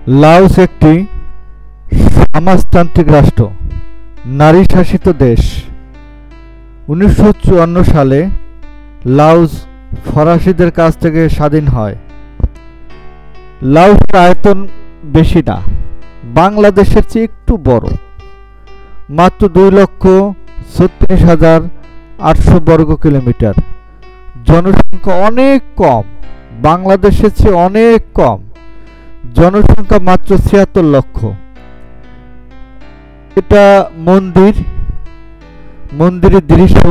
Laos একটি সমাজতান্ত্রিক রাষ্ট্র, নারী শাসিত দেশ। 1954 সালে লাওস ফরাসিদের কাছ থেকে স্বাধীন হয়। লাওসের আয়তন বেশি না, বাংলাদেশের চেয়ে একটু বড়, মাত্র 2,36,800 বর্গ কিলোমিটার। জনসংখ্যা অনেক কম, বাংলাদেশের চেয়ে অনেক কম, জনসংখ্যা মাত্র 76 লক্ষ। এটা মন্দিরের দৃশ্য।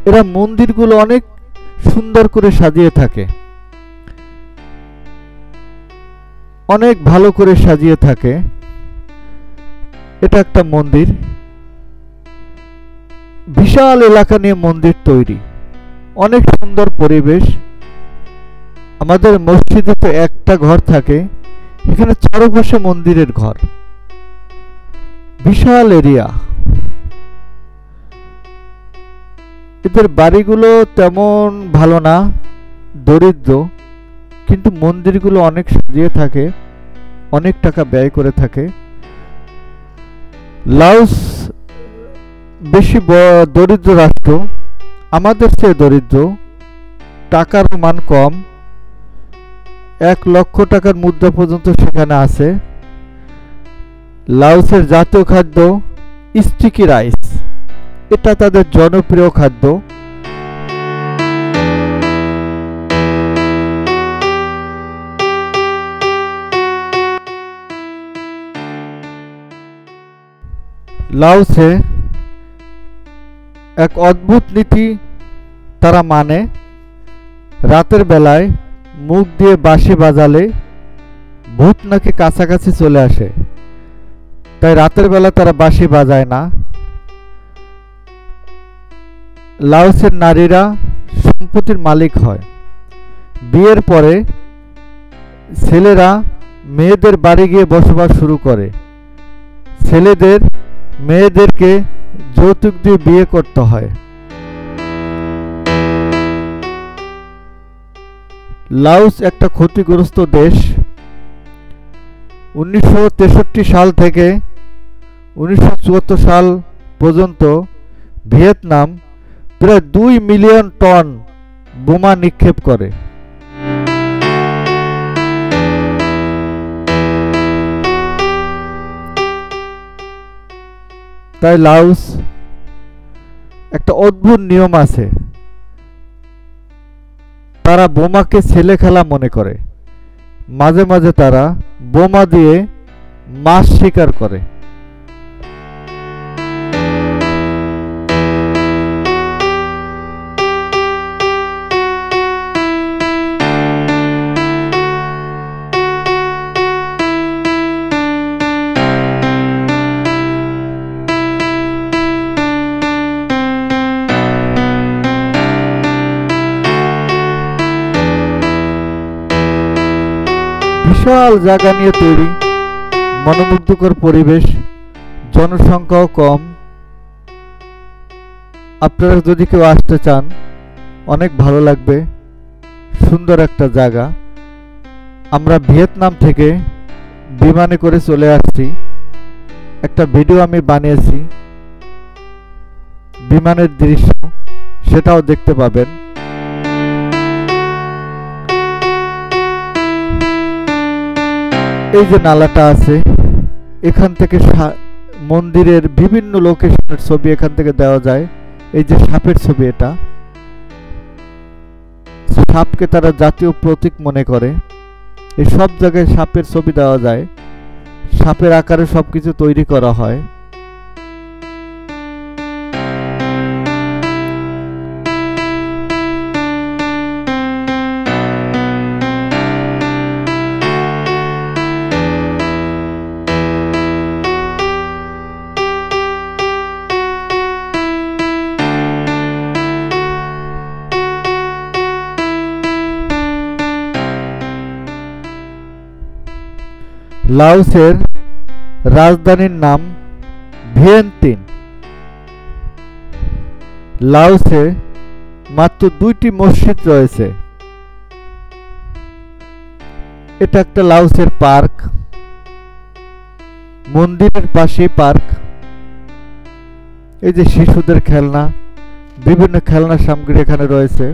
এরা মন্দিরগুলো অনেক সুন্দর করে সাজিয়ে থাকে, অনেক ভালো করে সাজিয়ে থাকে। এটা একটা মন্দির, বিশাল এলাকা নিয়ে মন্দির তৈরি, অনেক সুন্দর পরিবেশ। আমাদের মসজিদে তো একটা ঘর থাকে, এখানে চারপাশে মন্দিরের ঘর, বিশাল এরিয়া। এদের বাড়িগুলো তেমন ভালো না, দরিদ্র, কিন্তু মন্দিরগুলো অনেক সাজিয়ে থাকে, অনেক টাকা ব্যয় করে থাকে। লাওস বেশি দরিদ্র রাষ্ট্র, আমাদের চেয়ে দরিদ্র, টাকার মান কম। 1 লক্ষ টাকার মুদ্রা পর্যন্ত সেখানে আছে। লাওসের জাতীয় খাদ্য স্টিকি রাইস, এটা তাদের জনপ্রিয় খাদ্য। লাওসে এক অদ্ভুত নীতি তারা মানে, রাতের বেলায় মুখ দিয়ে বাঁশি বাজালে ভূত নাকি কাছাকাছি চলে আসে, তাই রাতের বেলা তারা বাঁশি বাজায় না। লাওসের নারীরা সম্পত্তির মালিক হয়। বিয়ের পরে ছেলেরা মেয়েদের বাড়ি গিয়ে বসবাস শুরু করে। ছেলেদের মেয়েদেরকে যৌতুক দিয়ে বিয়ে করতে হয়। লাওস একটা ক্ষতিগ্রস্ত দেশ। 1963 সাল থেকে 1974 সাল পর্যন্ত ভিয়েতনাম প্রায় 2 মিলিয়ন টন বোমা নিক্ষেপ করে। তাই লাওস একটা অদ্ভুত নিয়ম আছে, তারা বোমাকে ছেলে খেলা মনে করে। মাঝে মাঝে তারা বোমা দিয়ে মাছ শিকার করে। বিশাল জায়গা নিয়ে তৈরি, মনোমুগ্ধকর পরিবেশ, জনসংখ্যাও কম। আপনারা যদি কেউ আসতে চান, অনেক ভালো লাগবে, সুন্দর একটা জায়গা। আমরা ভিয়েতনাম থেকে বিমানে করে চলে আসছি, একটা ভিডিও আমি বানিয়েছি বিমানের দৃশ্য, সেটাও দেখতে পাবেন। এই যে নালাটা আছে, এখান থেকে মন্দিরের বিভিন্ন লোকেশনের ছবি এখান থেকে দেওয়া যায়। এই যে সাপের ছবি, এটা সাপকে তারা জাতীয় প্রতীক মনে করে। এই সব জায়গায় সাপের ছবি দেওয়া যায়, সাপের আকারে সবকিছু তৈরি করা হয়। লাওসের রাজধানীর নাম ভিয়েন্তিন। লাওসে মাত্র 2টি মসজিদ রয়েছে। এটা একটা লাওসের পার্ক। মন্দিরের পাশে পার্ক। এই যে শিশুদের খেলনা, বিভিন্ন খেলনা সামগ্রী এখানে রয়েছে।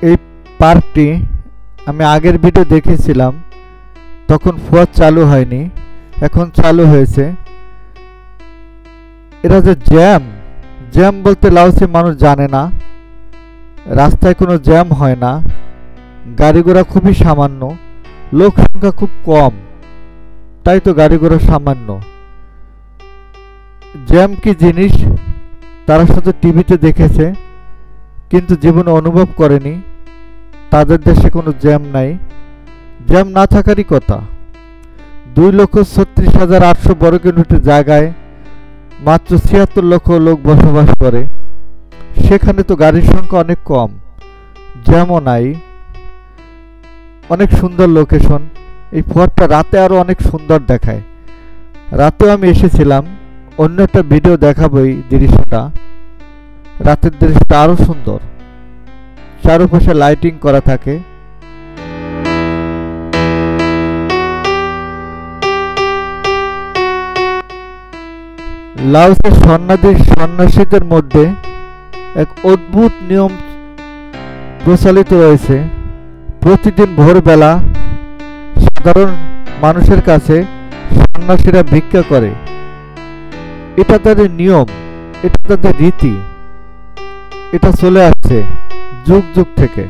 এই পার্কটি আমি আগের ভিডিও দেখেছিলাম, তখন ফুয়ার চালু হয়নি, এখন চালু হয়েছে। এরা যে জ্যাম জ্যাম বলতে লাউসে মানুষ জানে না, রাস্তায় কোনো জ্যাম হয় না, গাড়ি ঘোড়া খুবই সামান্য, লোক সংখ্যা খুব কম, তাই তো গাড়ি ঘোড়া সামান্য। জ্যাম কি জিনিস তারা শুধু টিভিতে দেখেছে, কিন্তু জীবনে অনুভব করেনি। তাদের দেশে কোনো জ্যাম নাই, জ্যাম না থাকারই কথা। 2,36,800 বর্গ কিলোমিটার জায়গায় মাত্র 76 লক্ষ লোক বসবাস করে, সেখানে তো গাড়ির সংখ্যা অনেক কম, জ্যামও নাই। অনেক সুন্দর লোকেশন। এই ফোর্টটা রাতে আরো অনেক সুন্দর দেখায়। রাতেও আমি এসেছিলাম, অন্য একটা ভিডিও দেখাবো। এই দৃশ্যটা, রাতের দৃশ্যটা আরো সুন্দর, চারপাশে লাইটিং করা থাকে। লাওসের সন্ন্যাসীদের মধ্যে এক অদ্ভুত নিয়ম প্রচলিত রয়েছে। প্রতিদিন ভোরবেলা সাধারণ মানুষের কাছে সন্ন্যাসীরা ভিক্ষা করে। এটা তাদের নিয়ম, এটা তাদের রীতি, এটা চলে আসছে যুগ যুগ থেকে।